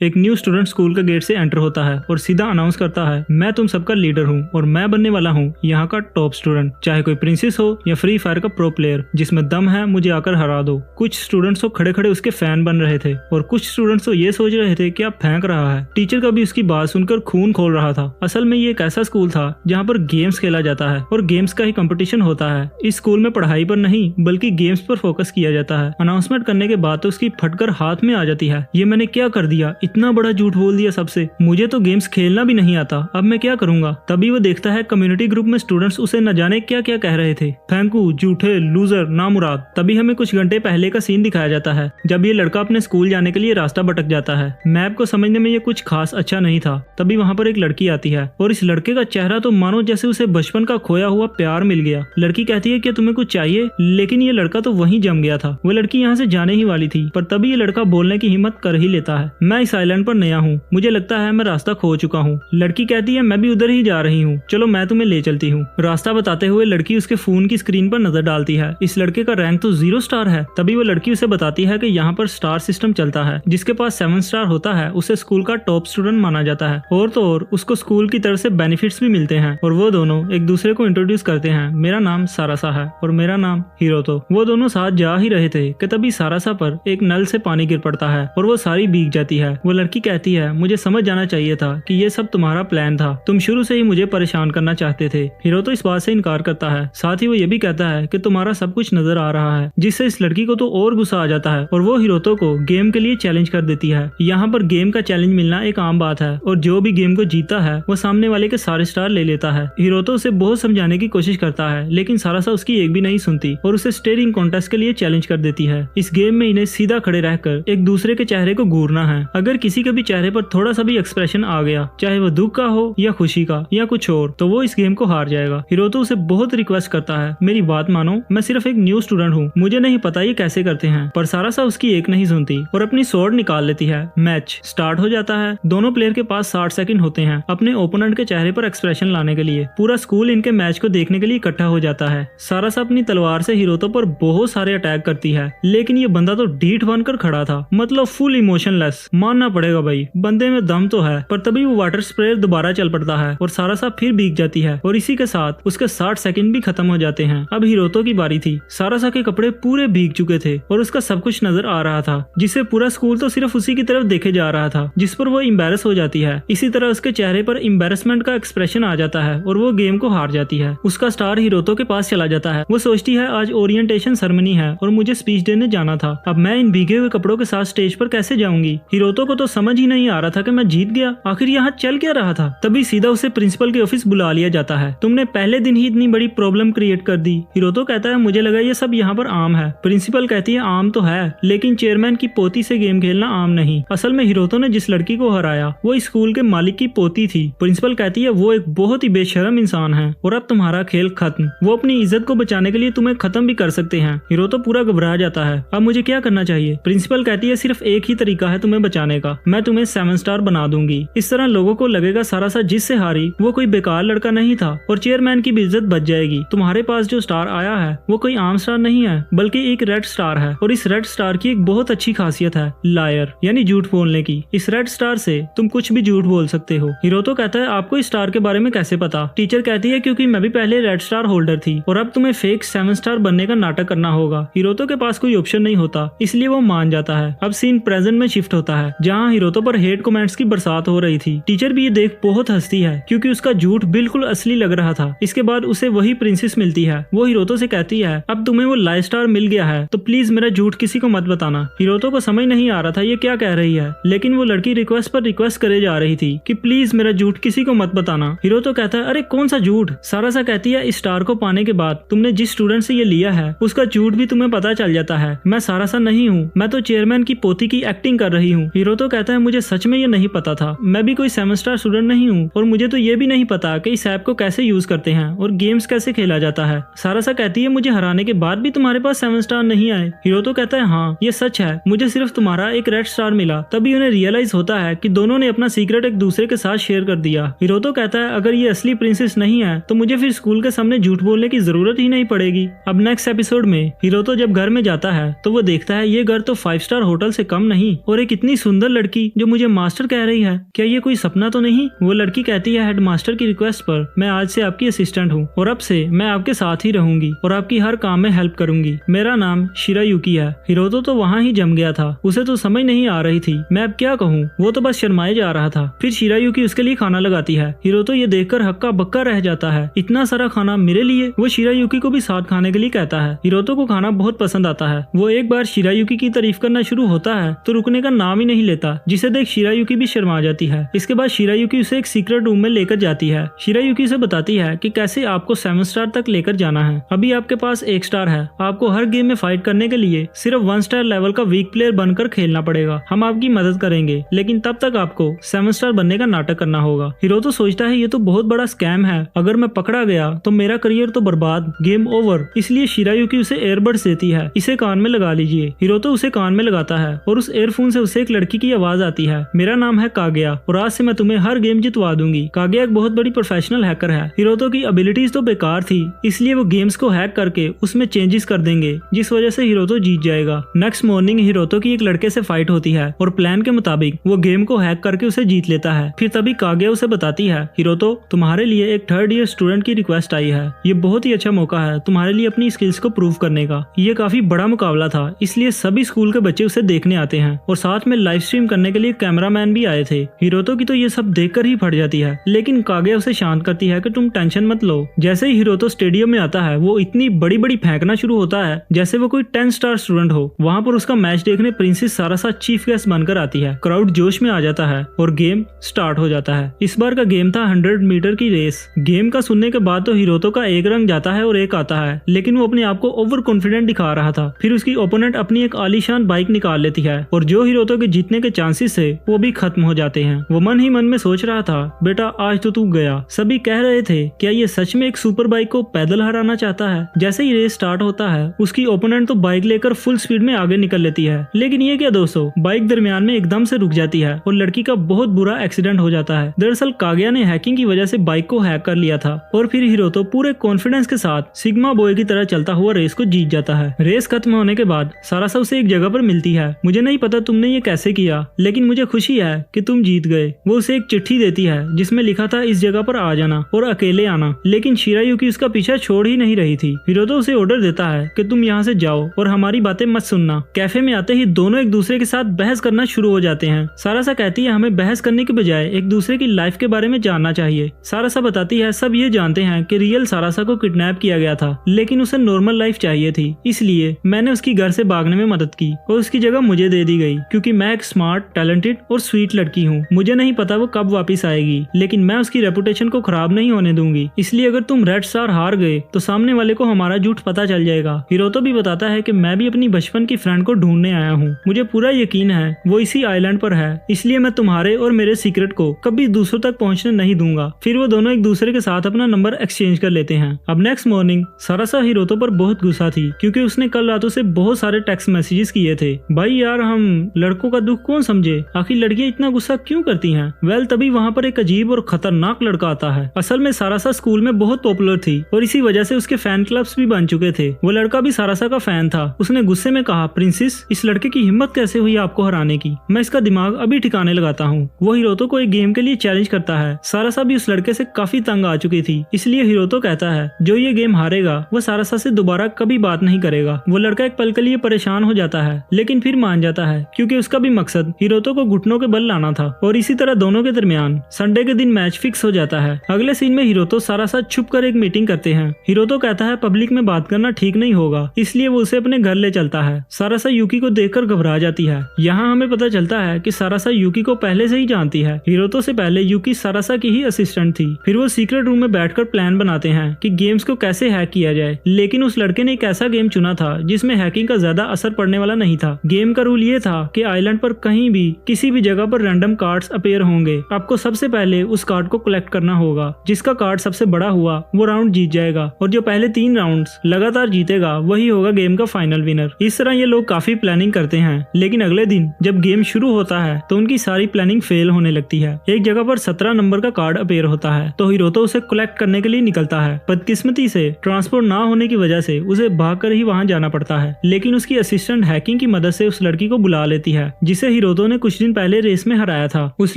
एक new student school के gate से एंटर होता है और सीधा अनाउंस करता है, मैं तुम सबका लीडर हूँ और मैं बनने वाला हूँ यहाँ का टॉप स्टूडेंट। चाहे कोई प्रिंसेस हो या फ्री फायर का प्रो प्लेयर, जिसमें दम है मुझे आकर हरा दो। कुछ स्टूडेंट्स तो खड़े खड़े उसके फैन बन रहे थे और कुछ स्टूडेंट्स तो ये सोच रहे थे कि आप फेंक रहा है। टीचर का भी उसकी बात सुनकर खून खोल रहा था। असल में ये एक ऐसा स्कूल था जहाँ पर गेम्स खेला जाता है और गेम्स का ही कंपटीशन होता है। इस स्कूल में पढ़ाई पर नहीं बल्कि गेम्स पर फोकस किया जाता है। अनाउंसमेंट करने के बाद तो उसकी फटकर हाथ में आ जाती है। ये मैंने क्या कर दिया, इतना बड़ा झूठ बोल दिया सबसे। मुझे तो गेम्स खेलना भी नहीं आता, अब मैं क्या करूंगा। तभी वो देखता है कम्युनिटी ग्रुप में स्टूडेंट्स उसे न जाने क्या क्या कह रहे थे, फेंकू, झूठे, लूजर, नामुराद। तभी हमें कुछ घंटे पहले का सीन दिखाया जाता है जब ये लड़का अपने स्कूल जाने के लिए रास्ता भटक जाता है। मैप को समझने में ये कुछ खास अच्छा नहीं था। तभी वहाँ पर एक लड़की आती है और इस लड़के का चेहरा तो मानो जैसे उसे बचपन का खोया हुआ प्यार मिल गया। लड़की कहती है कि तुम्हें कुछ चाहिए, लेकिन ये लड़का तो वहीं जम गया था। वो लड़की यहाँ से जाने ही वाली थी, पर तभी ये लड़का बोलने की हिम्मत कर ही लेता है, मैं इस आइलैंड पर नया हूँ, मुझे लगता है मैं रास्ता खो चुका हूँ। लड़की कहती है मैं भी उधर ही जा रही हूँ, चलो मैं तुम्हें ले चलती हूँ। रास्ता बताते हुए लड़की उसके फोन की स्क्रीन पर नजर डालती है। इस लड़के का रैंक तो 0 स्टार है। तभी वो लड़की उसे बताती है कि यहाँ पर स्टार सिस्टम चलता है, जिसके पास 7 स्टार होता है उसे स्कूल का टॉप स्टूडेंट माना जाता है। और तो और उसको स्कूल की तरफ से बेनिफिट्स भी मिलते हैं। और वो दोनों एक दूसरे को इंट्रोड्यूस करते हैं, मेरा नाम सारासा है और मेरा नाम हिरोतो। वो दोनों साथ जा ही रहे थे कि तभी सारासा पर एक नल से पानी गिर पड़ता है और वो सारी भीग जाती है। वो लड़की कहती है मुझे समझ जाना चाहिए था कि ये सब तुम्हारा प्लान था, तुम शुरू से ही मुझे परेशान करना चाहते थे। हिरोतो इस बात से इनकार करता है। साथ ही वो ये भी कहता है कि तुम्हारा सब कुछ नजर आ रहा है, जिससे इस लड़की को तो और गुस्सा आ जाता है और वो हिरोतो को गेम के लिए चैलेंज कर देती है। यहाँ पर गेम का चैलेंज मिलना एक आम बात है और जो भी गेम को जीता है वो सामने वाले के सारे स्टार ले लेता है। हिरोतो उसे बहुत समझाने की कोशिश करता है, लेकिन सारासा उसकी एक भी नहीं सुनती और उसे स्टेयरिंग कॉन्टेस्ट के लिए चैलेंज कर देती है। इस गेम में इन्हें सीधा खड़े रहकर एक दूसरे के चेहरे को घूरना है। अगर किसी के भी चेहरे पर थोड़ा सा भी एक्सप्रेशन आ गया, चाहे वो दुख का हो या खुशी का या कुछ और, तो वो इस गेम को हार जाएगा। हिरोतो उसे बहुत रिक्वेस्ट करता है, मेरी बात मानो, मैं सिर्फ एक न्यू स्टूडेंट हूँ, मुझे नहीं पता ये कैसे करते हैं। पर सारासा उसकी एक नहीं सुनती और अपनी स्वॉर्ड निकाल लेती है। मैच स्टार्ट हो जाता है। दोनों प्लेयर के पास 60 सेकंड होते हैं अपने ओपोनेंट के चेहरे पर एक्सप्रेशन लाने के लिए। पूरा स्कूल इनके मैच को देखने के लिए इकट्ठा हो जाता है। सारासा अपनी तलवार से हिरोतो पर बहुत सारे अटैक करती है, लेकिन ये बंदा तो ढीठ बनकर खड़ा था, मतलब फुल इमोशनलेस। मानना पड़ेगा भाई, बंदे में दम तो है। पर तभी वो वाटर स्प्रेयर दोबारा चल पड़ता है और सारासा फिर भीग जाती है और इसी के साथ उसके 60 सेकंड भी खत्म हो जाते हैं। अब हिरोतो की बारी थी। सारासा के कपड़े पूरे भीग चुके थे और उसका सब कुछ नजर आ रहा था, जिससे पूरा स्कूल तो सिर्फ उसी की तरफ देखे जा रहा था, जिस पर वो एम्बैरस हो जाती है। इसी तरह उसके चेहरे पर एम्बैरसमेंट का एक्सप्रेशन आ जाता है और वो गेम को हार जाती है। उसका स्टार हिरोतो के पास चला जाता है। वो सोचती है आज ओरिएंटेशन सेरेमनी है और मुझे स्पीच देने जाना था, अब मैं इन भीगे हुए कपड़ों के साथ स्टेज पर कैसे जाऊंगी। हिरोतो को तो समझ ही नहीं आ रहा था कि मैं जीत गया, आखिर यहाँ चल क्या रहा था। तभी सीधा उसे प्रिंसिपल के ऑफिस बुला लिया जाता है। तुमने पहले दिन ही इतनी बड़ी प्रॉब्लम क्रिएट कर दी। हिरोतो कहता है मुझे लगा ये सब यहाँ पर आम है। प्रिंसिपल कहती है आम तो है, लेकिन चेयरमैन की पोती से गेम खेलना आम नहीं। असल में हिरोतो ने जिस लड़की को हराया वो स्कूल के मालिक की पोती थी। प्रिंसिपल कहती है वो एक बहुत ही बेशर्म इंसान है और अब तुम्हारा खेल खत्म। वो अपनी इज्जत को बचाने के लिए तुम्हें खत्म भी कर सकते हैं। हिरोतो पूरा घबरा जाता है, अब मुझे क्या करना चाहिए। प्रिंसिपल कहती है सिर्फ एक ही तरीका है तुम्हें बचाने का, मैं तुम्हें 7 स्टार बना दूंगी। इस तरह लोगों को लगेगा सारासा जिससे हारी वो कोई बेकार लड़का नहीं था और चेयरमैन की भी इज्जत बच जाएगी। तुम्हारे पास जो स्टार आया है वो कोई आम स्टार नहीं है, बल्कि एक रेड स्टार है और इस रेड स्टार की एक बहुत अच्छी खासियत है, लायर, यानी झूठ बोलने की। इस रेड स्टार से तुम कुछ भी झूठ बोल सकते हो। हिरोतो कहता है आपको इस स्टार के बारे में कैसे पता। टीचर कहती है क्योंकि मैं भी पहले रेड स्टार होल्डर थी और अब तुम्हें फेक 7 स्टार बनने का नाटक करना होगा। हिरोतो के पास कोई ऑप्शन नहीं होता, इसलिए वो मान जाता है। अब सीन प्रेजेंट में शिफ्ट होता है, जहाँ हिरोतो पर हेट कमेंट्स की बरसात हो रही थी। टीचर भी ये देख बहुत हंसती है क्योंकि उसका झूठ बिल्कुल असली लग रहा था। इसके बाद उसे वही प्रिंसेस मिलती है। वो हिरोतो से कहती है अब तुम्हें वो लाइव स्टार मिल गया है तो प्लीज मेरा झूठ किसी को मत बताना। हिरोतो को समझ नहीं आ रहा था ये क्या कह रही है, लेकिन वो लड़की रिक्वेस्ट पर रिक्वेस्ट करे जा रही थी कि प्लीज मेरा झूठ किसी को मत बताना। हिरोतो कहता है अरे कौन सा झूठ। सारासा कहती है इस स्टार को पाने के बाद तुमने जिस स्टूडेंट से ये लिया है उसका झूठ भी तुम्हें पता चल जाता है। मैं सारासा नहीं हूँ, मैं तो चेयरमैन की पोती की एक्टिंग कर रही हूँ। हिरोतो कहता है मुझे सच में ये नहीं पता था, मैं भी कोई 7 स्टार स्टूडेंट नहीं हूँ और मुझे तो ये भी नहीं पता कि इस ऐप को कैसे यूज करते हैं और गेम्स कैसे खेला जाता है। सारासा कहती है मुझे हराने के बाद भी तुम्हारे पास 7 स्टार नहीं आए। हिरोतो कहता है हाँ ये सच है, मुझे सिर्फ तुम्हारा एक रेड स्टार मिला। तभी उन्हें रियलाइज होता है कि दोनों ने अपना सीक्रेट एक दूसरे के साथ शेयर कर दिया। हिरोतो कहता है अगर ये असली प्रिंसेस नहीं है तो मुझे फिर स्कूल के सामने झूठ बोलने की जरूरत ही नहीं पड़ेगी। अब नेक्स्ट एपिसोड में हिरोतो जब घर में जाता है तो वो देखता है ये घर तो 5 स्टार होटल से कम नहीं और एक इतनी सुंदर सुंदर लड़की जो मुझे मास्टर कह रही है, क्या ये कोई सपना तो नहीं? वो लड़की कहती है, हेडमास्टर की रिक्वेस्ट पर मैं आज से आपकी असिस्टेंट हूँ और अब से मैं आपके साथ ही रहूंगी और आपकी हर काम में हेल्प करूंगी। मेरा नाम शिरायुकी है। हिरोतो तो वहाँ ही जम गया था, उसे तो समझ नहीं आ रही थी मैं अब क्या कहूँ, वो तो बस शर्माए जा रहा था। फिर शिरायुकी उसके लिए खाना लगाती है। हिरोतो ये देखकर हक्का बक्का रह जाता है, इतना सारा खाना मेरे लिए। वो शिरायुकी को भी साथ खाने के लिए कहता है। हिरोतो को खाना बहुत पसंद आता है। वो एक बार शिरायुकी की तारीफ करना शुरू होता है तो रुकने का नाम ही नहीं लेता, जिसे देख शिरायुकी भी शर्मा जाती है। इसके बाद शिरायुकी उसे एक सीक्रेट रूम में लेकर जाती है। शिरायुकी से बताती है कि कैसे आपको 7 स्टार तक लेकर जाना है। अभी आपके पास 1 स्टार है, आपको हर गेम में फाइट करने के लिए सिर्फ 1 स्टार लेवल का वीक प्लेयर बनकर खेलना पड़ेगा। हम आपकी मदद करेंगे, लेकिन तब तक आपको 7 स्टार बनने का नाटक करना होगा। हिरोतो सोचता है ये तो बहुत बड़ा स्कैम है, अगर मैं पकड़ा गया तो मेरा करियर तो बर्बाद, गेम ओवर। इसलिए शिरायुकी उसे एयरबड्स देती है, इसे कान में लगा लीजिए। हिरोतो उसे कान में लगाता है और उस एयरफोन से उसे एक लड़की की आवाज आती है, मेरा नाम है कागया और आज से मैं तुम्हें हर गेम जितवा दूंगी। कागया एक बहुत बड़ी प्रोफेशनल हैकर है। हिरोतो की एबिलिटीज तो बेकार थी, इसलिए वो गेम्स को हैक करके उसमें चेंजेस कर देंगे, जिस वजह से हिरोतो जीत जाएगा। नेक्स्ट मॉर्निंग हिरोतो की एक लड़के से फाइट होती है और प्लान के मुताबिक वो गेम को हैक करके उसे जीत लेता है। फिर तभी कागया उसे बताती है, हिरोतो तुम्हारे लिए एक 3rd ईयर स्टूडेंट की रिक्वेस्ट आई है, ये बहुत ही अच्छा मौका है तुम्हारे लिए अपनी स्किल्स को प्रूव करने का। ये काफी बड़ा मुकाबला था, इसलिए सभी स्कूल के बच्चे उसे देखने आते हैं और साथ में लाइव स्ट्रीम करने के लिए कैमरामैन भी आए थे। हिरोतो की तो ये सब देखकर ही फट जाती है, लेकिन कागया उसे शांत करती है कि तुम टेंशन मत लो। जैसे ही हिरोतो स्टेडियम में आता है वो इतनी बड़ी बड़ी फेंकना शुरू होता है जैसे वो कोई 10 स्टार स्टूडेंट हो। वहाँ पर उसका मैच देखने प्रिंसेस सारासा चीफ गेस्ट बनकर आती है। क्राउड जोश में आ जाता है और गेम स्टार्ट हो जाता है। इस बार का गेम था 100 मीटर की रेस। गेम का सुनने के बाद तो हिरोतो का एक रंग जाता है और एक आता है, लेकिन वो अपने आप को ओवर कॉन्फिडेंट दिखा रहा था। फिर उसकी ओपोनेंट अपनी एक आलीशान बाइक निकाल लेती है और जो हिरोतो के जीतने के चांसेस थे वो भी खत्म हो जाते हैं। वो मन ही मन में सोच रहा था, बेटा आज तो तू गया। सभी कह रहे थे क्या ये सच में एक सुपर बाइक को पैदल हराना चाहता है। जैसे ही रेस स्टार्ट होता है उसकी ओपोनेंट तो बाइक लेकर फुल स्पीड में आगे निकल लेती है, लेकिन ये क्या दोस्तों, बाइक दरमियान में एकदम से रुक जाती है और लड़की का बहुत बुरा एक्सीडेंट हो जाता है। दरअसल कागया ने हैकिंग की वजह से बाइक को हैक कर लिया था और फिर हिरोतो पूरे कॉन्फिडेंस के साथ सिग्मा बॉय की तरह चलता हुआ रेस को जीत जाता है। रेस खत्म होने के बाद सारासा उसे एक जगह पर मिलती है। मुझे नहीं पता तुमने ये कैसे किया, लेकिन मुझे खुशी है कि तुम जीत गए। वो उसे एक चिट्ठी देती है जिसमें लिखा था इस जगह पर आ जाना और अकेले आना, लेकिन शिरायुकी उसका पीछा छोड़ ही नहीं रही थी। हिरोतो उसे ऑर्डर देता है कि तुम यहाँ से जाओ और हमारी बातें मत सुनना। कैफे में आते ही दोनों एक दूसरे के साथ बहस करना शुरू हो जाते हैं। सारासा कहती है हमें बहस करने के बजाय एक दूसरे की लाइफ के बारे में जानना चाहिए। सारासा बताती है सब ये जानते हैं कि रियल सारासा को किडनैप किया गया था, लेकिन उसे नॉर्मल लाइफ चाहिए थी, इसलिए मैंने उसकी घर से भागने में मदद की और उसकी जगह मुझे दे दी गई, क्योंकि मैं एक स्मार्ट, टैलेंटेड और स्वीट लड़की हूँ। मुझे नहीं पता वो कब वापस आएगी, लेकिन मैं उसकी रेपुटेशन को खराब नहीं होने दूंगी। इसलिए अगर तुम रेड स्टार हार गए तो सामने वाले को हमारा झूठ पता चल जाएगा। हिरोतो भी बताता है कि मैं भी अपनी बचपन की फ्रेंड को ढूंढने आया हूँ, मुझे पूरा यकीन है वो इसी आइलैंड पर है, इसलिए मैं तुम्हारे और मेरे सीक्रेट को कभी दूसरों तक पहुँचने नहीं दूंगा। फिर वो दोनों एक दूसरे के साथ अपना नंबर एक्सचेंज कर लेते हैं। अब नेक्स्ट मॉर्निंग सारासा हिरोतो पर बहुत गुस्सा थी, क्योंकि उसने कल रातों से बहुत सारे टेक्स्ट मैसेजेस किए थे। भाई यार, हम लड़कों का दुख कौन समझे, आखिर लड़कियां इतना गुस्सा क्यों करती हैं। वेल तभी वहाँ पर एक अजीब और खतरनाक लड़का आता है। असल में सारासा स्कूल में बहुत पॉपुलर थी और इसी वजह से उसके फैन क्लब्स भी बन चुके थे। वो लड़का भी सारासा का फैन था। उसने गुस्से में कहा, प्रिंसेस इस लड़के की हिम्मत कैसे हुई आपको हराने की, मैं इसका दिमाग अभी ठिकाने लगाता हूँ। वो हिरोतो को एक गेम के लिए चैलेंज करता है। सारासा भी उस लड़के से काफी तंग आ चुकी थी, इसलिए हिरोतो कहता है जो ये गेम हारेगा वो सारासा से दोबारा कभी बात नहीं करेगा। वो लड़का एक पल के लिए परेशान हो जाता है, लेकिन फिर मान जाता है, क्योंकि उसका भी मकसद हिरोतो को घुटनों के बल लाना था। और इसी तरह दोनों के दरमियान संडे के दिन मैच फिक्स हो जाता है। अगले सीन में हिरोतो सारासा छुप कर एक मीटिंग करते हैं। हिरोतो कहता है पब्लिक में बात करना ठीक नहीं होगा, इसलिए वो उसे अपने घर ले चलता है। सारासा यूकी को देखकर घबरा जाती है। यहाँ हमें पता चलता है कि सारासा यूकी को पहले से ही जानती है। हिरोतो से पहले यूकी सारासा की ही असिस्टेंट थी। फिर वो सीक्रेट रूम में बैठकर प्लान बनाते हैं कि गेम्स को कैसे हैक किया जाए, लेकिन उस लड़के ने एक ऐसा गेम चुना था जिसमें हैकिंग का ज्यादा असर पड़ने वाला नहीं था। गेम का रूल ये था कि आइलैंड पर कहीं भी किसी भी जगह पर रैंडम कार्ड्स अपीयर होंगे। आपको सबसे पहले उस कार्ड को कलेक्ट करना होगा। जिसका कार्ड सबसे बड़ा हुआ वो राउंड जीत जाएगा, और जो पहले 3 राउंड्स लगातार जीतेगा वही होगा गेम का फाइनल विनर। इस तरह ये लोग काफी प्लानिंग करते हैं, लेकिन अगले दिन जब गेम शुरू होता है तो उनकी सारी प्लानिंग फेल होने लगती है। एक जगह पर 17 नंबर का कार्ड अपीयर होता है, तो हिरोतो उसे कलेक्ट करने के लिए निकलता है। बदकिस्मती से ट्रांसपोर्ट ना होने की वजह से उसे भागकर ही वहां जाना पड़ता है, लेकिन उसकी असिस्टेंट हैकिंग की मदद से उस लड़की को बुला लेती है, जिसे हिरोतो ने कुछ दिन पहले रेस में हराया था। उस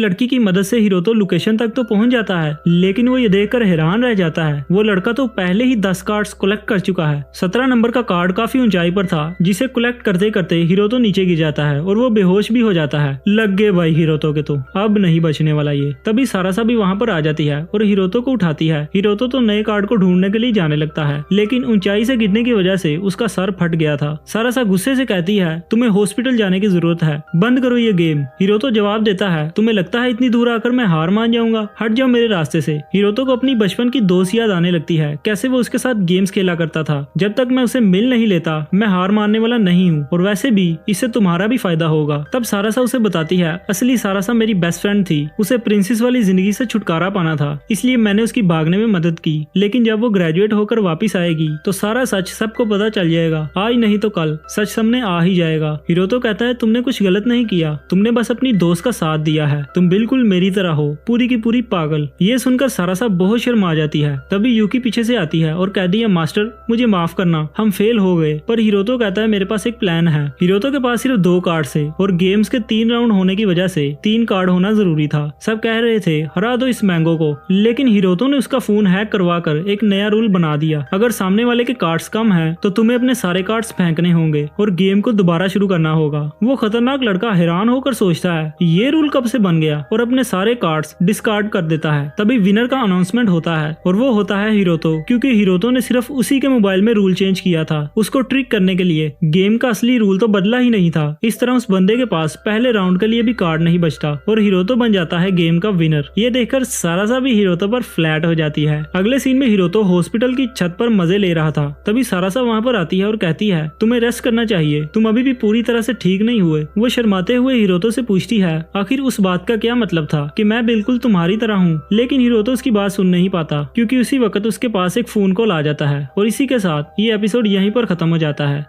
लड़की की मदद से हिरोतो लोकेशन तक तो पहुंच जाता है, लेकिन वो ये देखकर हैरान रह जाता है वो लड़का तो पहले ही 10 कार्ड्स कलेक्ट कर चुका है। 17 नंबर का कार्ड काफी ऊंचाई पर था, जिसे कलेक्ट करते करते हिरोतो नीचे गिर जाता है और वो बेहोश भी हो जाता है। लग गए भाई हिरोतो के, तो अब नहीं बचने वाला ये। तभी सारासा भी वहाँ पर आ जाती है और हिरोतो को उठाती है। हिरोतो तो नए कार्ड को ढूंढने के लिए जाने लगता है, लेकिन ऊंचाई से गिरने की वजह से उसका सर फट गया था। सारासा गुस्से से कहती है तुम्हें हॉस्पिटल जाने की जरूरत है, बंद करो ये गेम। हिरोतो जवाब देता है तुम्हें लगता है इतनी दूर आकर मैं हार मान जाऊंगा, हट जाओ मेरे रास्ते से। हिरोतो को अपनी बचपन की दोस्त याद आने लगती है, कैसे वो उसके साथ गेम्स खेला करता था। जब तक मैं उसे मिल नहीं लेता मैं हार मानने वाला नहीं हूँ, और वैसे भी इससे तुम्हारा भी फायदा होगा। तब सारासा उसे बताती है असली सारासा मेरी बेस्ट फ्रेंड थी, उसे प्रिंसेस वाली जिंदगी से छुटकारा पाना था, इसलिए मैंने उसकी भागने में मदद की। लेकिन जब वो ग्रेजुएट होकर वापस आएगी तो सारा सच सबको पता चल जाएगा, आज नहीं तो कल सच सामने आ ही जाएगा। हिरोतो कहता है तुमने कुछ गलत नहीं किया, तुमने बस अपनी दोस्त का साथ दिया है, तुम बिल्कुल मेरी तरह हो, पूरी की पूरी पागल। ये सुनकर सारासा बहुत शर्मा जाती है। तभी यूकी पीछे से आती है और कहती है मास्टर मुझे माफ करना, हम फेल हो गए। पर हिरोतो कहता है मेरे पास एक प्लान है। हिरोतो के पास सिर्फ 2 कार्ड थे और गेम्स के 3 राउंड होने की वजह से 3 कार्ड होना जरूरी था। सब कह रहे थे हरा दो इस मैंगो को, लेकिन हिरोतो ने उसका फोन हैक करवा कर एक नया रूल बना दिया, अगर सामने वाले के कार्ड्स कम हैं तो तुम्हें अपने सारे कार्ड्स फेंकने होंगे और गेम को दोबारा शुरू करना होगा। वो खतरनाक लड़का हैरान होकर सोचता है ये रूल कब से बन गया, और अपने सारे कार्ड्स डिस्कार्ड कर देता है। तभी विनर का अनाउंसमेंट होता है और वो होता है हिरोतो, क्योंकि हिरोतो ने सिर्फ उसी के मोबाइल में रूल चेंज किया था उसको ट्रिक करने के लिए। गेम का असली रूल तो बदला ही नहीं था। इस तरह उस बंदे के पास पहले राउंड के लिए भी कार्ड नहीं बचता और हिरोतो बन जाता है गेम का विनर। ये देखकर सारासा भी हिरोतो पर फ्लैट हो जाती है। अगले सीन में हिरोतो हॉस्पिटल की छत पर मजे ले रहा था। तभी सारासा वहाँ पर आती है और कहती है तुम्हें रेस्ट करना चाहिए, तुम अभी भी पूरी तरह से ठीक नहीं हुए। वो शर्माते हुए हिरोतो से पूछती है आखिर उस बात का क्या मतलब था कि मैं बिल्कुल तुम्हारी तरह हूँ, लेकिन हिरोतो उसकी बात सुन नहीं पाता, क्योंकि उसी वक्त उसके पास एक फोन कॉल आ जाता है। और इसी के साथ ये एपिसोड यहीं पर खत्म हो जाता है।